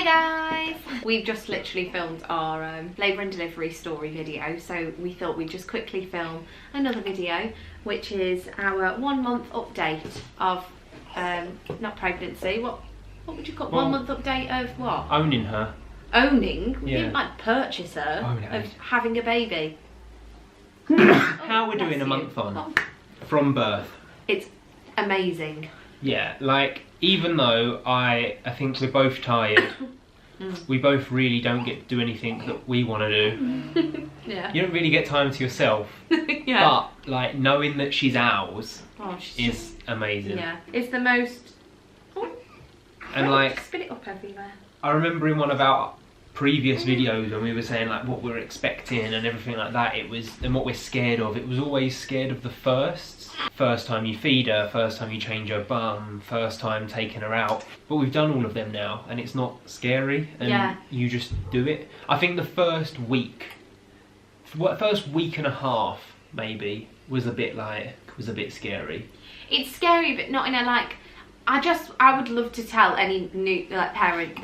Hey guys! We've just literally filmed our labour and delivery story video, so we thought we'd just quickly film another video, which is our 1 month update of, not pregnancy, what would you call it? 1 month update of what? Owning her. Owning? We Yeah. didn't like purchase her, of having a baby. How we're doing a month on from birth. It's amazing. Yeah, like, even though I think we're both tired, we both really don't get to do anything that we want to do. Yeah. You don't really get time to yourself. Yeah. But, like, knowing that she's ours She's is amazing. Yeah. It's the most... And, like... Spit it up everywhere. I remember in one of our previous videos when we were saying, like, what we're expecting and everything like that, and what we're scared of, it was always scared of the firsts. First time you feed her, first time you change her bum, first time taking her out. But we've done all of them now and it's not scary, and you just do it. I think the first week and a half maybe was a bit scary. It's scary, but not in a like... I would love to tell any new parent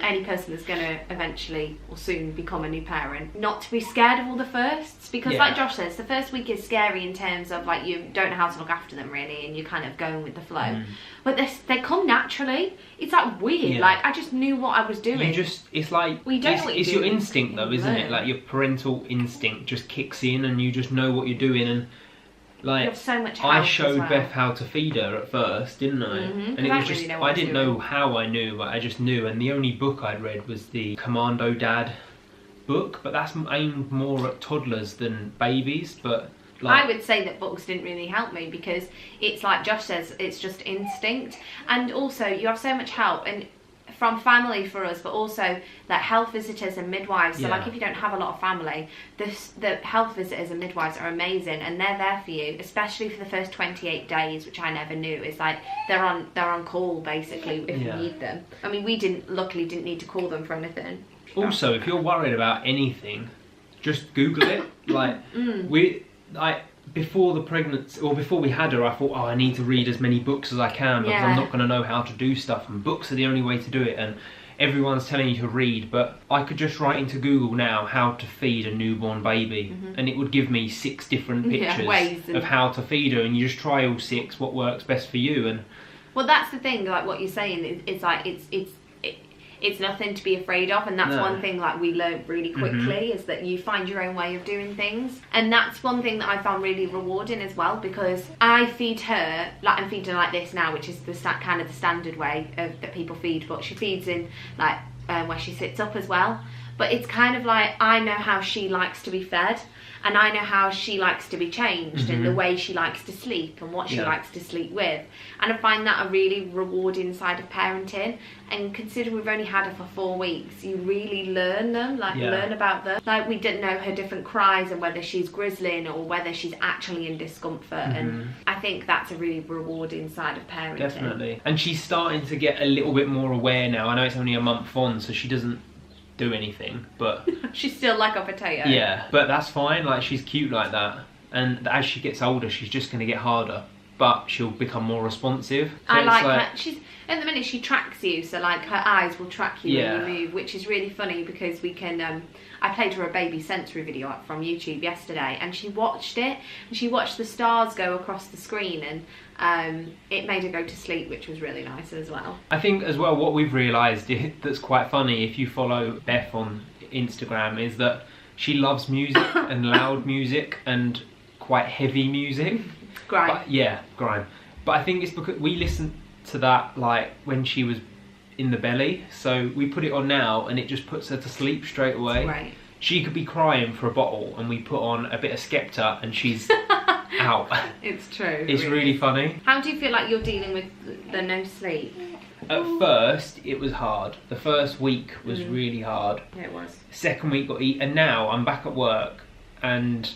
any person that's gonna eventually or soon become a new parent, not to be scared of all the firsts, because like Josh says, the first week is scary in terms of like you don't know how to look after them really, and you're kind of going with the flow. But they come naturally. It's like weird. Like I just knew what I was doing. It's like it's your instinct though, isn't it? Like your parental instinct just kicks in, and you just know what you're doing. And like, you have so much help. I showed Beth how to feed her at first, didn't I? And it was just, I didn't know how I knew, but I just knew. And the only book I'd read was the Commando Dad book, but that's aimed more at toddlers than babies. But like, I would say that books didn't really help me, because it's like Josh says, it's just instinct. And also you have so much help and from family for us, but also like health visitors and midwives. So like if you don't have a lot of family, the health visitors and midwives are amazing, and they're there for you, especially for the first 28 days, which I never knew. It's like they're on call basically if you need them. I mean, we luckily didn't need to call them for anything. Also, if you're worried about anything, just Google it. Before the pregnancy, or before we had her, I thought, I need to read as many books as I can, because I'm not going to know how to do stuff, and books are the only way to do it, and everyone's telling you to read. But I could just write into Google now how to feed a newborn baby, and it would give me 6 different pictures of how to feed her, and you just try all 6, what works best for you. And well, that's the thing, like what you're saying, it's like it's nothing to be afraid of, and that's one thing like we learned really quickly, is that you find your own way of doing things. And that's one thing that I found really rewarding as well, because I feed her, like I'm feeding her like this now, which is the kind of the standard way that people feed, but she feeds in like where she sits up as well. But it's kind of like, I know how she likes to be fed, and I know how she likes to be changed, and the way she likes to sleep, and what she likes to sleep with. And I find that a really rewarding side of parenting. And considering we've only had her for 4 weeks, you really learn them, learn about them. Like, we didn't know her different cries and whether she's grizzling or whether she's actually in discomfort. And I think that's a really rewarding side of parenting. Definitely. And she's starting to get a little bit more aware now. I know it's only a month on, so she doesn't do anything, but she's still like a potato. Yeah, but that's fine. Like, she's cute like that, and as she gets older, she's just going to get harder, but she'll become more responsive. So I like her. She's at the minute she tracks you, so like her eyes will track you when you move, which is really funny, because we can I played her a baby sensory video up from YouTube yesterday, and she watched it, and she watched the stars go across the screen, and it made her go to sleep, which was really nice as well. I think as well what we've realised that's quite funny, if you follow Beth on Instagram, is that she loves music and loud music and quite heavy music. Grime. Grime. But I think it's because we listened to that like when she was in the belly, so we put it on now and it just puts her to sleep straight away. Right. She could be crying for a bottle and we put on a bit of Skepta and she's out. It's true. It's really funny. How do you feel like you're dealing with the no sleep? At first it was hard. The first week was really hard. Yeah, it was. Second week got eat, and now I'm back at work, and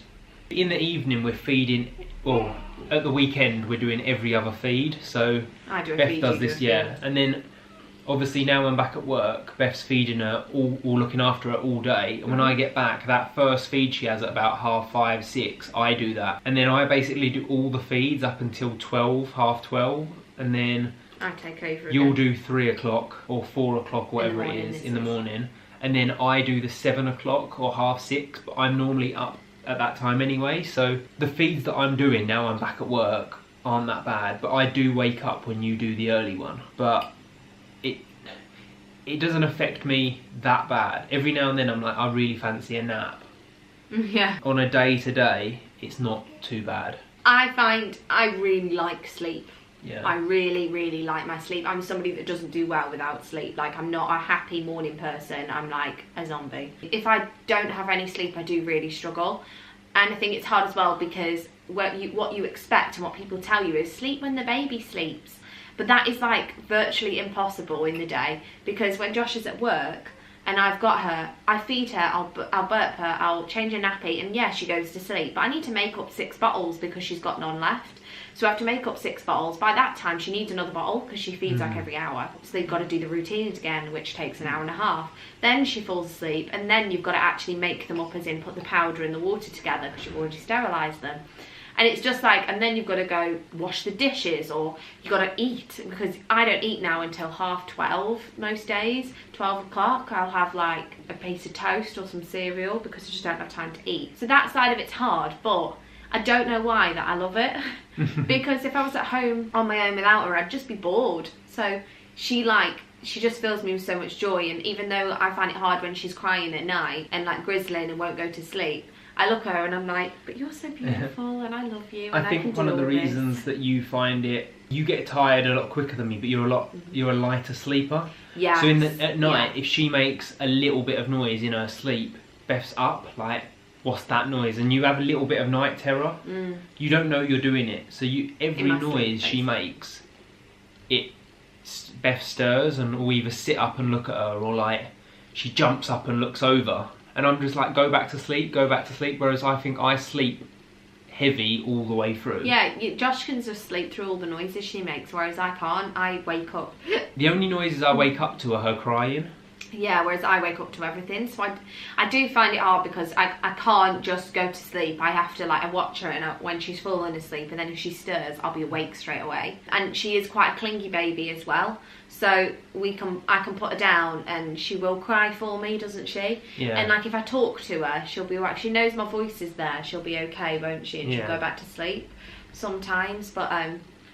in the evening we're feeding, well, at the weekend we're doing every other feed, so I do a Beth feed, does this, and then obviously now I'm back at work, Beth's feeding her, all looking after her all day, and when I get back, that first feed she has at about 5:30, 6, I do that, and then I basically do all the feeds up until 12, half 12, and then I take over. You'll do 3 o'clock or 4 o'clock, whatever it is, in the morning. And then I do the 7 o'clock or 6:30, but I'm normally up at that time anyway. So the feeds that I'm doing now I'm back at work aren't that bad. But I do wake up when you do the early one. But it doesn't affect me that bad. Every now and then I'm like, I really fancy a nap. Yeah. On a day-to-day, it's not too bad. I find I really like sleep. Yeah. I really, really like my sleep. I'm somebody that doesn't do well without sleep. Like, I'm not a happy morning person. I'm like a zombie. If I don't have any sleep, I do really struggle. And I think it's hard as well because what you expect and what people tell you is sleep when the baby sleeps. But that is like virtually impossible in the day, because when Josh is at work and I've got her, I feed her, I'll burp her, I'll change her nappy, and yeah, she goes to sleep. But I need to make up 6 bottles because she's got none left. So I have to make up 6 bottles. By that time, she needs another bottle because she feeds like every hour. So they've got to do the routines again, which takes an hour and a half. Then she falls asleep, and then you've got to actually make them up, as in put the powder and the water together because you've already sterilised them. And it's just like, and then you've got to go wash the dishes, or you've got to eat, because I don't eat now until 12:30 most days. 12 o'clock, I'll have like a piece of toast or some cereal because I just don't have time to eat. So that side of it's hard, but I don't know why that I love it. Because if I was at home on my own without her, I'd just be bored. So she just fills me with so much joy. And even though I find it hard when she's crying at night and like grizzling and won't go to sleep, I look at her and I'm like, but you're so beautiful and I love you. And I think one of the reasons that you find it, you get tired a lot quicker than me, but you're a lighter sleeper. Yeah. So at night, if she makes a little bit of noise in her sleep, Beth's up like, what's that noise? And you have a little bit of night terror. You don't know you're doing it. So every noise she makes, Beth stirs and will either sit up and look at her, or like she jumps up and looks over. And I'm just like, go back to sleep, go back to sleep. Whereas I think I sleep heavy all the way through. Yeah, Josh can just sleep through all the noises she makes, whereas I can't. I wake up. The only noises I wake up to are her crying. Yeah, whereas I wake up to everything. So I do find it hard because I can't just go to sleep. I have to, like, I watch her, and when she's fallen asleep, and then if she stirs, I'll be awake straight away. And she is quite a clingy baby as well. So I can put her down and she will cry for me, doesn't she? Yeah. And like if I talk to her, she'll be alright. She knows my voice is there. She'll be okay, won't she? And she'll go back to sleep sometimes. But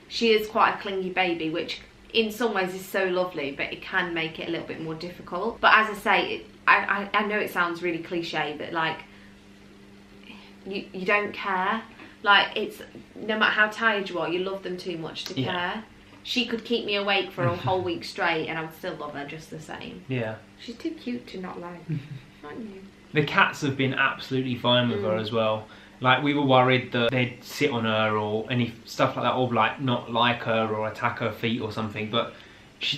she is quite a clingy baby, which in some ways is so lovely, but it can make it a little bit more difficult. But as I say, I know it sounds really cliche, but like you don't care. Like, it's no matter how tired you are, you love them too much to care. She could keep me awake for a whole week straight and I would still love her just the same. Yeah. She's too cute to not like, aren't you? The cats have been absolutely fine with her as well. Like, we were worried that they'd sit on her or any stuff like that, or like not like her or attack her feet or something, but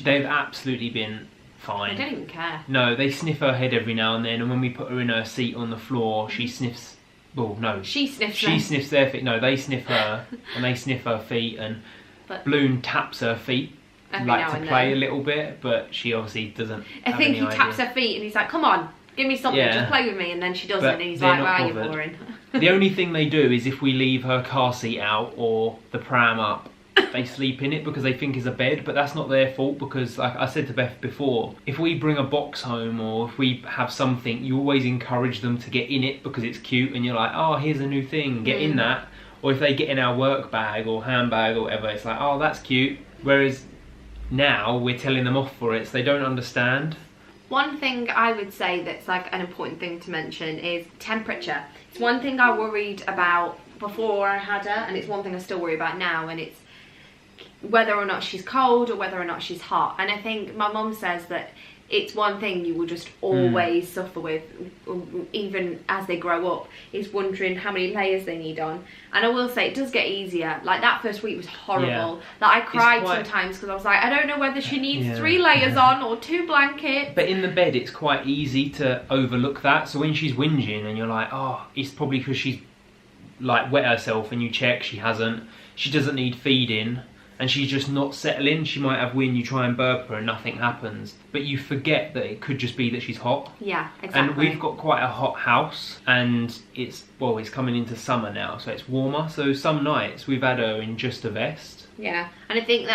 they've absolutely been fine. They don't even care. No, they sniff her head every now and then, and when we put her in her seat on the floor, she sniffs. Well, no. She sniffs their feet. No, they sniff her, and they sniff her feet, and Bloom taps her feet, like to play a little bit, but she obviously doesn't. I think he taps her feet, and he's like, "Come on, give me something, just play with me," and then she doesn't, and he's like, "Why are you boring?" The only thing they do is if we leave her car seat out or the pram up, they sleep in it because they think it's a bed, but that's not their fault, because like I said to Beth before, if we bring a box home or if we have something, you always encourage them to get in it because it's cute, and you're like, oh, here's a new thing, get in that. Or if they get in our work bag or handbag or whatever, it's like, oh, that's cute. Whereas now we're telling them off for it, so they don't understand. One thing I would say that's like an important thing to mention is temperature. It's one thing I worried about before I had her, and it's one thing I still worry about now, and it's whether or not she's cold or whether or not she's hot. And I think my mum says that it's one thing you will just always suffer with, even as they grow up, is wondering how many layers they need on. And I will say, it does get easier. Like, that first week was horrible. Like, I cried sometimes because I was like, I don't know whether she needs 3 layers on or 2 blankets. But in the bed, it's quite easy to overlook that. So when she's whinging and you're like, oh, it's probably because she's like wet herself, and you check she hasn't. She doesn't need feeding, and she's just not settling. She might have wind, you try and burp her and nothing happens. But you forget that it could just be that she's hot. Yeah, exactly. And we've got quite a hot house, and it's coming into summer now, so it's warmer. So some nights we've had her in just a vest. Yeah, and I think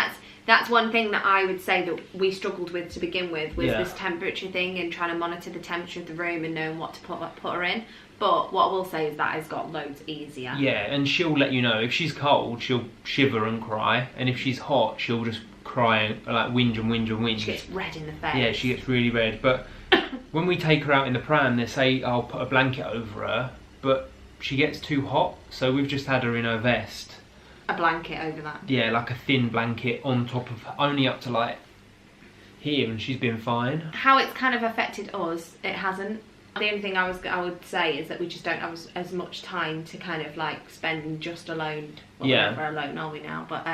that's one thing that I would say that we struggled with to begin with, was Yeah. this temperature thing and trying to monitor the temperature of the room and knowing what to put her in. But what I will say is that has got loads easier. Yeah, and she'll let you know. If she's cold, she'll shiver and cry, and if she's hot, she'll just cry and like whinge and whinge and whinge. She gets red in the face. Yeah, she gets really red. But when we take her out in the pram, they say I'll put a blanket over her, but she gets too hot, so we've just had her in her vest. A blanket over that. Yeah, like a thin blanket on top of, only up to like here, and she's been fine. How it's kind of affected us, it hasn't. The only thing I would say is that we just don't have as much time to kind of like spend just alone. Well, Yeah. we're never alone, are we now? But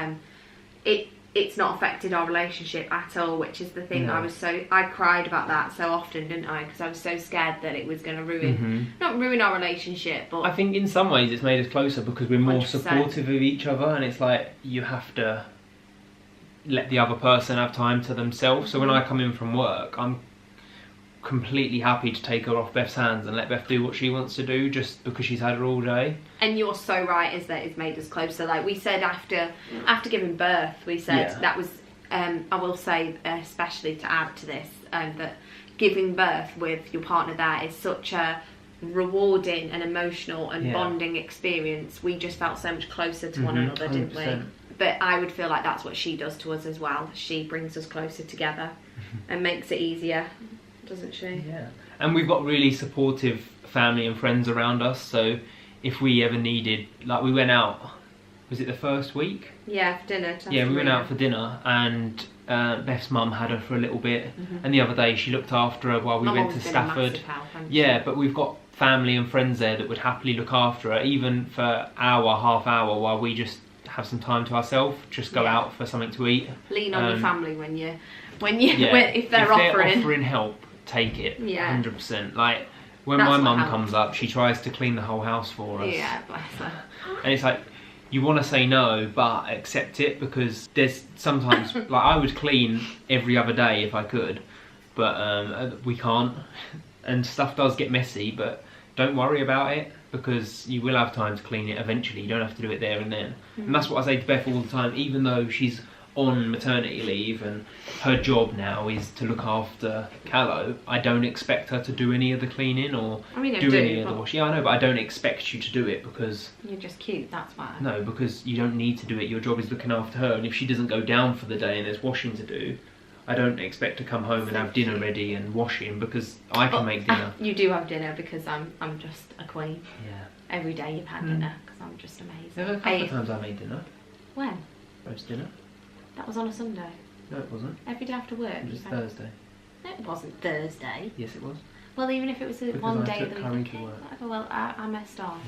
it's not affected our relationship at all, which is the thing. No. I cried about that so often, didn't I? Because I was so scared that it was going to ruin, not ruin our relationship, but I think in some ways it's made us closer because we're more 100%. supportive of each other, and it's like you have to let the other person have time to themselves. So when I come in from work, I'm completely happy to take her off Beth's hands and let Beth do what she wants to do, just because she's had her all day. And you're so right, is that it's made us closer. Like we said after giving birth, we said Yeah. that was, I will say, especially to add to this, that giving birth with your partner there is such a rewarding and emotional and bonding experience. We just felt so much closer to one another, didn't 100%. we? But I would feel like that's what she does to us as well. She brings us closer together and makes it easier, doesn't she? Yeah, and we've got really supportive family and friends around us, so if we ever needed, like we went out, was it the first week? Yeah, for dinner. Yeah, we went out for dinner, and Beth's mum had her for a little bit, and the other day she looked after her while we went to Stafford. Yeah, but we've got family and friends there that would happily look after her, even for hour, half hour, while we just have some time to ourselves, just go out for something to eat. Lean on your family when you if they're offering help, take it. Yeah. 100%. Like when That's my what mum helps. comes up, she tries to clean the whole house for us. Yeah, bless her. And it's like, you want to say no, but accept it, because there's sometimes, like I would clean every other day if I could, but we can't, and stuff does get messy, but don't worry about it, because you will have time to clean it eventually. You don't have to do it there and then. And that's what I say to Beth all the time, even though she's on maternity leave and her job now is to look after Calo, I don't expect her to do any of the cleaning or do any of the washing. Yeah, I know, but I don't expect you to do it, because you're just cute, that's why. no, because you don't need to do it. Your job is looking after her, and if she doesn't go down for the day and there's washing to do, I don't expect to come home and have dinner ready and washing, because I can make dinner. You do have dinner, because I'm just a queen. Yeah. Every day you've had dinner, because I'm just amazing. There were a couple of times I made dinner. When? Roast dinner. That was on a Sunday. No, it wasn't. Every day after work. It was Thursday. No, it wasn't Thursday. Yes, it was. Well, even if it was Because one I day took that curry we to work. whatever, well, I messed up.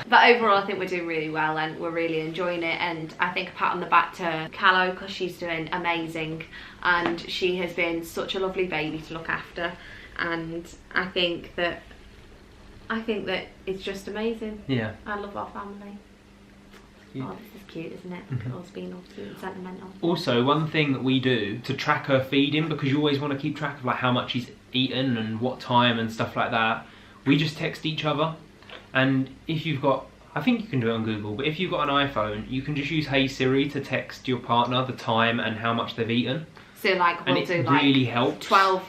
But overall, I think we're doing really well, and we're really enjoying it. And I think a pat on the back to Calo, because she's doing amazing, and she has been such a lovely baby to look after. And I think that it's just amazing. Yeah. I love our family. Cute. Oh, this is cute, isn't it? Us being all cute and sentimental. Also, one thing that we do to track her feeding, because you always want to keep track of like how much she's eaten and what time and stuff like that, we just text each other. And if you've got, I think you can do it on Google, but if you've got an iPhone, you can just use Hey Siri to text your partner the time and how much they've eaten. So like we'll do like really helps. 12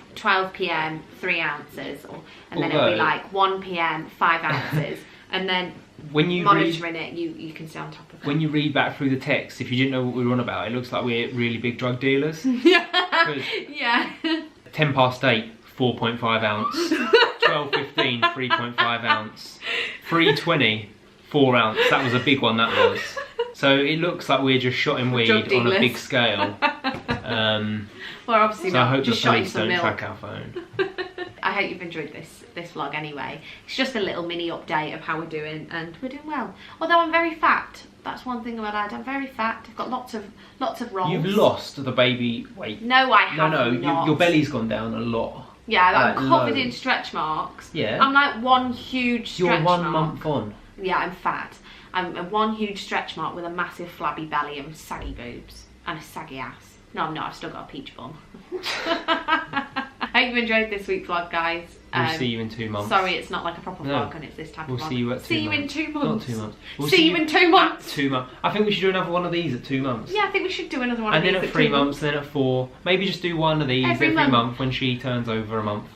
p.m. 3 ounces, and then it'll be like 1 p.m. 5 ounces, and then when you monitoring it, you can stay on top of it. When you read back through the text, if you didn't know what we were on about, it looks like we're really big drug dealers. Yeah. 10 past 8, 4.5 ounce. 12:15, 3.5 ounce. 3:20, 4 ounce. That was a big one, that was. So it looks like we're just shotting weed on a big scale. Well, obviously so not. I hope Just the police some don't milk. track our phone. I hope you've enjoyed this vlog anyway. It's just a little mini update of how we're doing, and we're doing well. Although I'm very fat. That's one thing about it. I'm very fat. I've got lots of rolls. You've lost the baby weight. No, I haven't. No, your belly's gone down a lot. Yeah, I'm covered loads. in stretch marks. Yeah. I'm like one huge stretch You're 1 mark. month on. Yeah, I'm fat. I'm a one huge stretch mark with a massive flabby belly and saggy boobs and a saggy ass. No, I'm not. I've still got a peach bum. I hope you enjoyed this week's vlog, guys. We'll see you in 2 months. Sorry, it's not like a proper vlog, and it's this type of vlog. We'll see you at 2 months. See you in 2 months. Not 2 months. We'll see you in 2 months. At 2 months. I think we should do another one of these at 2 months. Yeah, I think we should do another one of these and then at 3 months, then at 4. Maybe just do one of these every month when she turns over a month.